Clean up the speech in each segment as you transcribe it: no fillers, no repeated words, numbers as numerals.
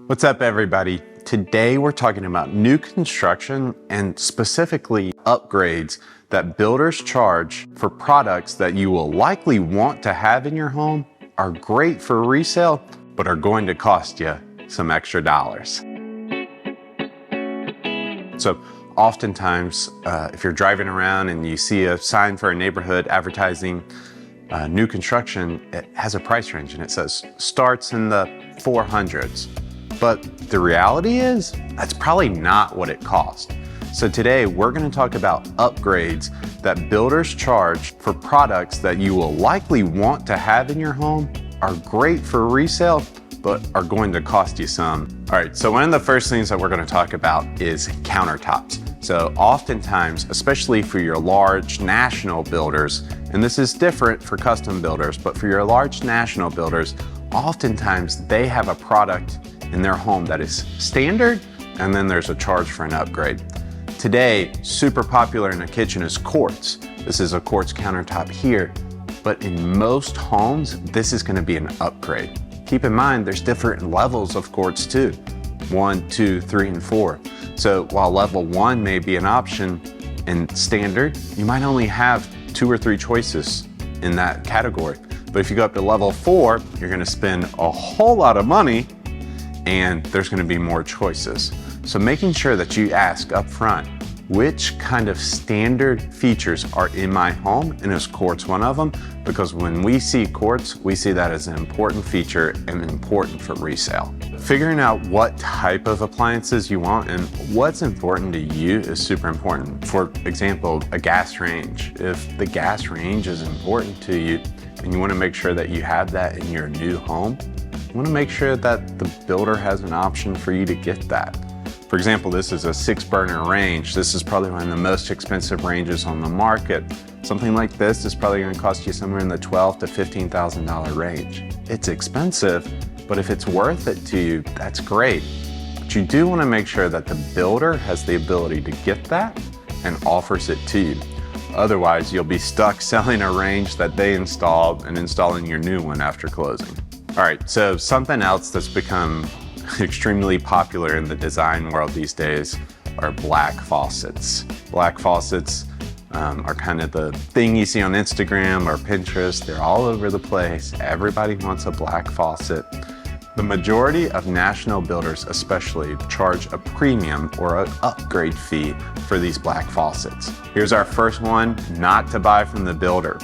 What's up, everybody? Today we're talking about new construction and specifically upgrades that builders charge for products that you will likely want to have in your home, are great for resale, but are going to cost you some extra dollars. So oftentimes, if you're driving around and you see a sign for a neighborhood advertising new construction, it has a price range and it says starts in the 400s. But the reality is that's probably not what it costs. So today we're going to talk about upgrades that builders charge for products that you will likely want to have in your home, are great for resale, but are going to cost you some. All right, so one of the first things that we're going to talk about is countertops. So oftentimes, especially for your large national builders, and this is different for custom builders, but for your large national builders, oftentimes they have a product in their home that is standard, and then there's a charge for an upgrade. Today, super popular in a kitchen is quartz. This is a quartz countertop here, but in most homes, this is going to be an upgrade. Keep in mind, there's different levels of quartz too. 1, 2, 3, and 4. So while level 1 may be an option in standard, you might only have 2 or 3 choices in that category. But if you go up to level 4, you're going to spend a whole lot of money and there's going to be more choices. So making sure that you ask up front, which kind of standard features are in my home, and is quartz one of them? Because when we see quartz, we see that as an important feature and important for resale. Figuring out what type of appliances you want and what's important to you is super important. For example, a gas range. If the gas range is important to you and you want to make sure that you have that in your new home, you want to make sure that the builder has an option for you to get that. For example, this is a 6-burner range. This is probably one of the most expensive ranges on the market. Something like this is probably going to cost you somewhere in the $12,000 to $15,000 range. It's expensive, but if it's worth it to you, that's great. But you do want to make sure that the builder has the ability to get that and offers it to you. Otherwise, you'll be stuck selling a range that they installed and installing your new one after closing. All right, so something else that's become extremely popular in the design world these days are black faucets. Black faucets are kind of the thing you see on Instagram or Pinterest. They're all over the place. Everybody wants a black faucet. The majority of national builders especially charge a premium or an upgrade fee for these black faucets. Here's our first one, not to buy from the builder.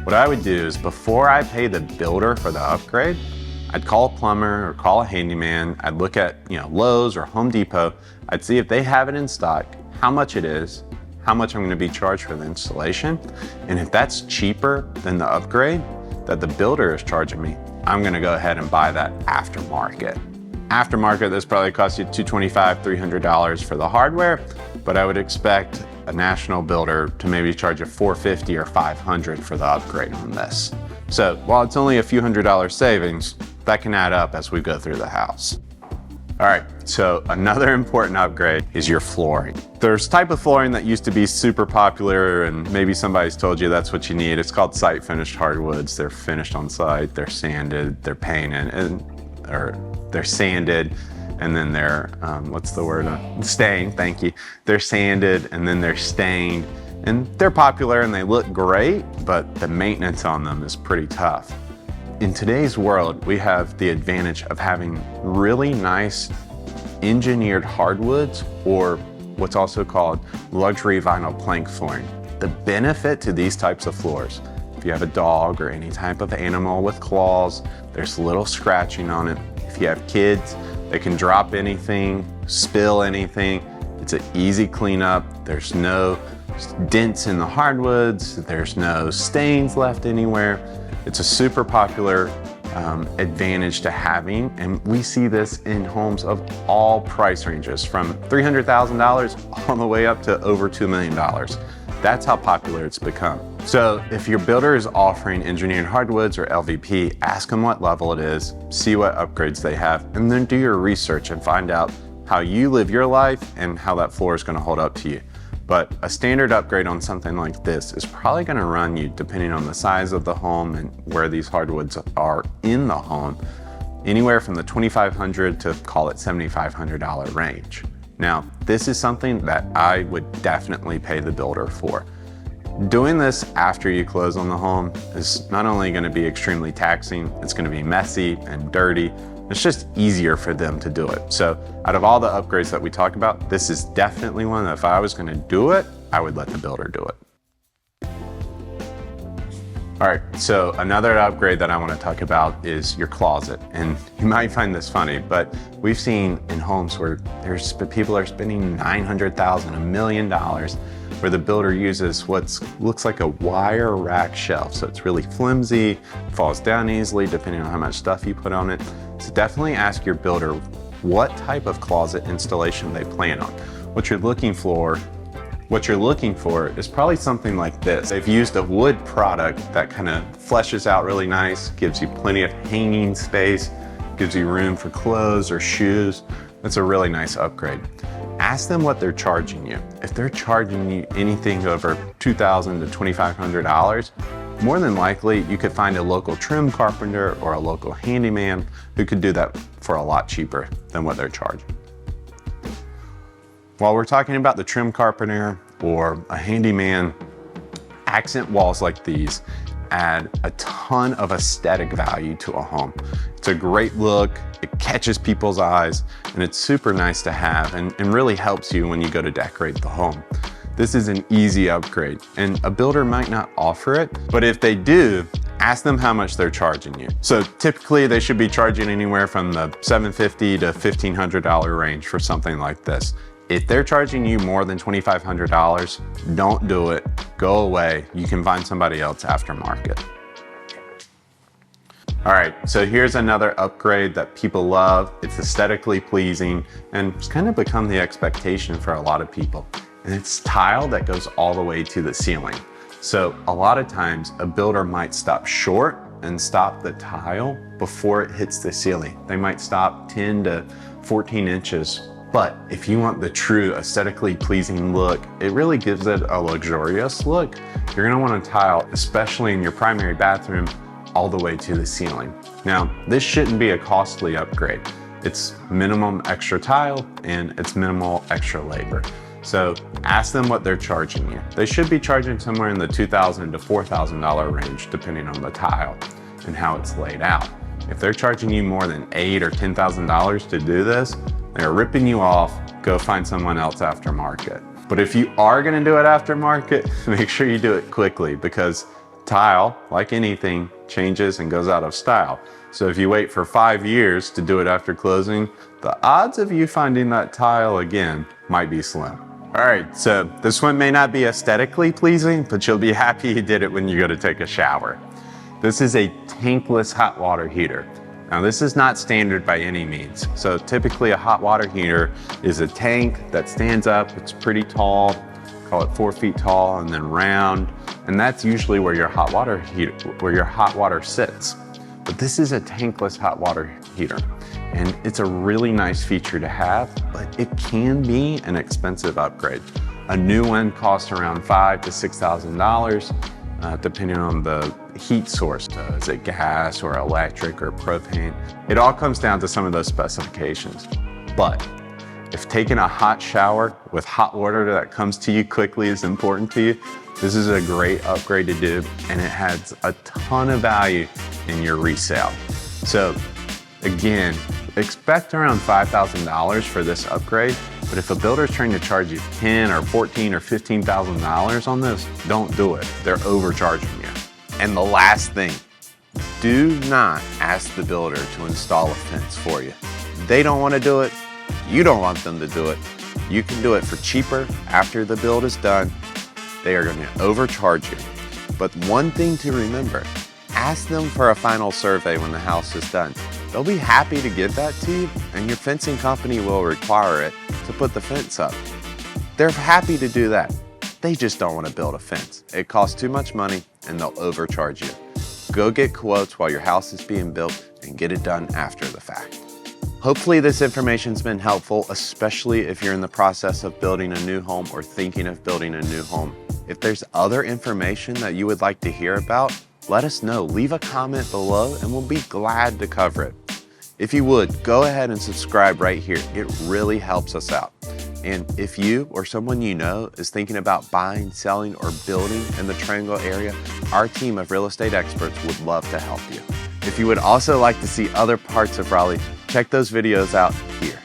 What I would do is before I pay the builder for the upgrade, I'd call a plumber or call a handyman. I'd look at Lowe's or Home Depot. I'd see if they have it in stock, how much it is, how much I'm going to be charged for the installation. And if that's cheaper than the upgrade that the builder is charging me, I'm going to go ahead and buy that aftermarket. Aftermarket, this probably costs you $225, $300 for the hardware, but I would expect a national builder to maybe charge you $450 or $500 for the upgrade on this. So while it's only a few $100 savings, that can add up as we go through the house. All right, so another important upgrade is your flooring. There's type of flooring that used to be super popular and maybe somebody's told you that's what you need. It's called site finished hardwoods. They're finished on site, they're sanded, they're painted, or they're sanded, and then they're, what's the word? Stained, thank you. They're sanded and then they're stained. And they're popular and they look great, but the maintenance on them is pretty tough. In today's world, we have the advantage of having really nice engineered hardwoods, or what's also called luxury vinyl plank flooring. The benefit to these types of floors, if you have a dog or any type of animal with claws, there's little scratching on it. If you have kids, they can drop anything, spill anything. It's an easy cleanup. There's no dents in the hardwoods. There's no stains left anywhere. It's a super popular advantage to having, and we see this in homes of all price ranges, from $300,000 all the way up to over $2 million. That's how popular it's become. So if your builder is offering engineered hardwoods or LVP, ask them what level it is, see what upgrades they have, and then do your research and find out how you live your life and how that floor is going to hold up to you. But a standard upgrade on something like this is probably going to run you, depending on the size of the home and where these hardwoods are in the home, anywhere from the $2,500 to call it $7,500 range. Now, this is something that I would definitely pay the builder for. Doing this after you close on the home is not only going to be extremely taxing, it's going to be messy and dirty. It's just easier for them to do it. So out of all the upgrades that we talk about, this is definitely one that if I was going to do it, I would let the builder do it. All right, so another upgrade that I want to talk about is your closet. And you might find this funny, but we've seen in homes where people are spending $900,000, $1 million, where the builder uses what looks like a wire rack shelf. So it's really flimsy, falls down easily depending on how much stuff you put on it. So definitely ask your builder what type of closet installation they plan on. What you're looking for is probably something like this. They've used a wood product that kind of fleshes out really nice, gives you plenty of hanging space, gives you room for clothes or shoes. That's a really nice upgrade. Ask them what they're charging you. If they're charging you anything over $2,000 to $2,500, more than likely you could find a local trim carpenter or a local handyman who could do that for a lot cheaper than what they're charging. While we're talking about the trim carpenter or a handyman, accent walls like these add a ton of aesthetic value to a home. It's a great look, it catches people's eyes, and it's super nice to have and really helps you when you go to decorate the home. This is an easy upgrade, and a builder might not offer it, but if they do, ask them how much they're charging you. So typically they should be charging anywhere from the $750 to $1,500 range for something like this. If they're charging you more than $2,500, don't do it, go away. You can find somebody else aftermarket. All right, so here's another upgrade that people love. It's aesthetically pleasing and it's kind of become the expectation for a lot of people. And it's tile that goes all the way to the ceiling. So a lot of times a builder might stop short and stop the tile before it hits the ceiling. They might stop 10 to 14 inches. But if you want the true aesthetically pleasing look, it really gives it a luxurious look. You're gonna want to tile, especially in your primary bathroom, all the way to the ceiling. Now, this shouldn't be a costly upgrade. It's minimum extra tile and it's minimal extra labor. So ask them what they're charging you. They should be charging somewhere in the $2,000 to $4,000 range, depending on the tile and how it's laid out. If they're charging you more than $8,000 or $10,000 to do this, they're ripping you off. Go find someone else aftermarket. But if you are gonna do it aftermarket, make sure you do it quickly because tile, like anything, changes and goes out of style. So if you wait for 5 years to do it after closing, the odds of you finding that tile again might be slim. All right, so this one may not be aesthetically pleasing, but you'll be happy you did it when you go to take a shower. This is a tankless hot water heater. Now this is not standard by any means. So typically a hot water heater is a tank that stands up, it's pretty tall, call it 4 feet tall and then round. And that's usually where your hot water sits. But this is a tankless hot water heater. And it's a really nice feature to have, but it can be an expensive upgrade. A new one costs around $5,000 to $6,000, depending on the heat source. Is it gas or electric or propane? It all comes down to some of those specifications. But if taking a hot shower with hot water that comes to you quickly is important to you, this is a great upgrade to do, and it has a ton of value in your resale. So again, expect around $5,000 for this upgrade, but if a builder's trying to charge you $10,000 or $14,000 or $15,000 on this, don't do it. They're overcharging you. And the last thing, do not ask the builder to install a fence for you. They don't want to do it. You don't want them to do it. You can do it for cheaper after the build is done. They are going to overcharge you. But one thing to remember, ask them for a final survey when the house is done. They'll be happy to give that to you, and your fencing company will require it to put the fence up. They're happy to do that. They just don't want to build a fence. It costs too much money and they'll overcharge you. Go get quotes while your house is being built and get it done after the fact. Hopefully this information's been helpful, especially if you're in the process of building a new home or thinking of building a new home. If there's other information that you would like to hear about, let us know. Leave a comment below and we'll be glad to cover it. If you would, go ahead and subscribe right here. It really helps us out. And if you or someone you know is thinking about buying, selling, or building in the Triangle area, our team of real estate experts would love to help you. If you would also like to see other parts of Raleigh, check those videos out here.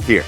Here.